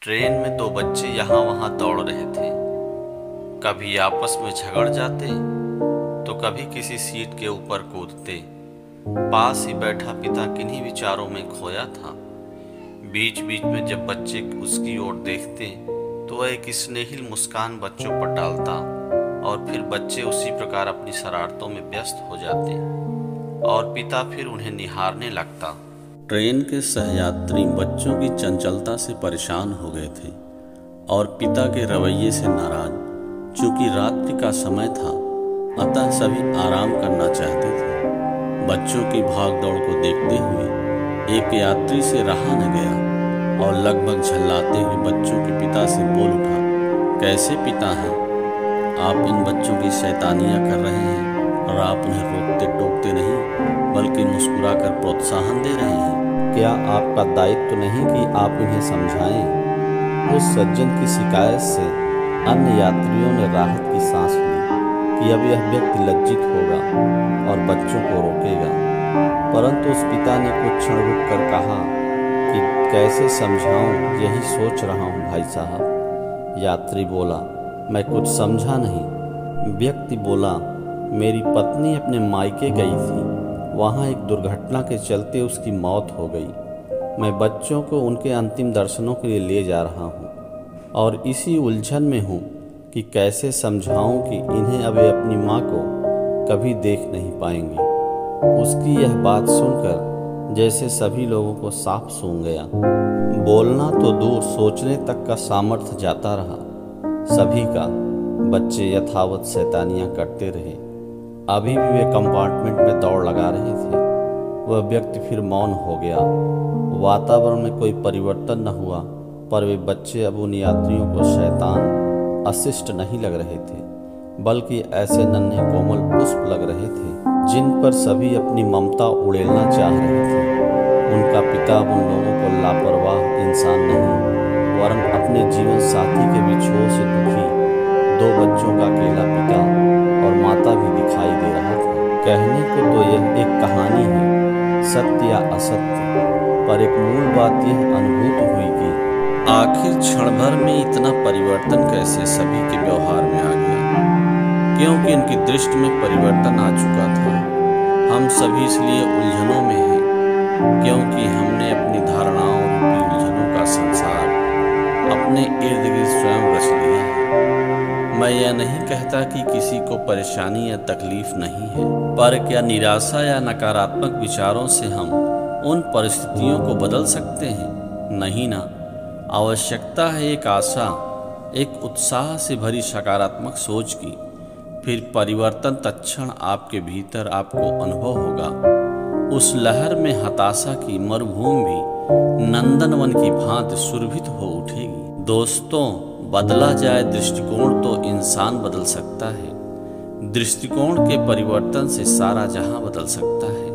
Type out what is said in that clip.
Train में दो बच्चे यहाँ वहाँ दौड़ रहे थे। कभी आपस में झगड़ जाते तो कभी किसी सीट के ऊपर कूदते। पास ही बैठा पिता किन्हीं विचारों में खोया था। बीच बीच में जब बच्चे उसकी ओर देखते तो वह एक स्नेहिल मुस्कान बच्चों पर डालता और फिर बच्चे उसी प्रकार अपनी शरारतों में व्यस्त हो जाते और पिता फिर उन्हें निहारने लगता। ट्रेन के सहयात्री बच्चों की चंचलता से परेशान हो गए थे और पिता के रवैये से नाराज। चूंकि रात्रि का समय था अतः सभी आराम करना चाहते थे। बच्चों की भाग दौड़ को देखते हुए एक यात्री से रहा न गया और लगभग झल्लाते हुए बच्चों के पिता से बोल उठा, कैसे पिता हैं आप? इन बच्चों की शैतानियाँ कर रहे हैं और आप उन्हें रोकते टोकते नहीं बल्कि मुस्कुराकर प्रोत्साहन दे रहे हैं। क्या आपका दायित्व नहीं कि आप इन्हें समझाएं? उस सज्जन की शिकायत से अन्य यात्रियों ने राहत की सांस ली कि अब यह व्यक्ति लज्जित होगा और बच्चों को रोकेगा। परंतु उस पिता ने कुछ क्षण रुक कर कहा कि कैसे समझाऊं, यही सोच रहा हूं भाई साहब। यात्री बोला, मैं कुछ समझा नहीं। व्यक्ति बोला, मेरी पत्नी अपने मायके गई थी, वहाँ एक दुर्घटना के चलते उसकी मौत हो गई। मैं बच्चों को उनके अंतिम दर्शनों के लिए ले जा रहा हूँ और इसी उलझन में हूँ कि कैसे समझाऊं कि इन्हें अब अपनी माँ को कभी देख नहीं पाएंगी। उसकी यह बात सुनकर जैसे सभी लोगों को साफ सूंघ गया। बोलना तो दूर, सोचने तक का सामर्थ्य जाता रहा सभी का। बच्चे यथावत शैतानियाँ करते रहे। अभी भी वे कंपार्टमेंट में दौड़ लगा रहे थे। वह व्यक्ति फिर मौन हो गया। वातावरण में कोई परिवर्तन न हुआ, पर वे बच्चे अब उन यात्रियों को शैतान अशिष्ट नहीं लग रहे थे, बल्कि ऐसे नन्हे कोमल पुष्प लग रहे थे जिन पर सभी अपनी ममता उड़ेलना चाह रहे थे। उनका पिता उन लोगों को लापरवाह इंसान नहीं वरन अपने जीवन साथी के विछोह से दुखी दो बच्चों का अकेला पिता और माता भी दिखाई दे रहा था। कहने को तो यह एक कहानी है, सत्य या असत्य, पर एक मूल बात यह अनुभूत हुई कि आखिर क्षण भर में इतना परिवर्तन कैसे सभी के व्यवहार में आ गया। क्योंकि इनकी दृष्टि में परिवर्तन आ चुका था। हम सभी इसलिए उलझनों में हैं क्योंकि हमने अपनी धारणाओं रूपी उलझनों का संसार अपने इर्द गिर्द स्वयं रच लिया है। मैं यह नहीं कहता कि किसी को परेशानी या तकलीफ नहीं है, पर क्या निराशा या नकारात्मक विचारों से हम उन परिस्थितियों को बदल सकते हैं? नहीं ना। आवश्यकता है एक आशा, एक उत्साह से भरी सकारात्मक सोच की। फिर परिवर्तन तत्क्षण आपके भीतर आपको अनुभव होगा। उस लहर में हताशा की मरुभूमि भी नंदनवन की भांति सुरभित हो उठेगी। दोस्तों, बदला जाए दृष्टिकोण तो इंसान बदल सकता है। दृष्टिकोण के परिवर्तन से सारा जहां बदल सकता है।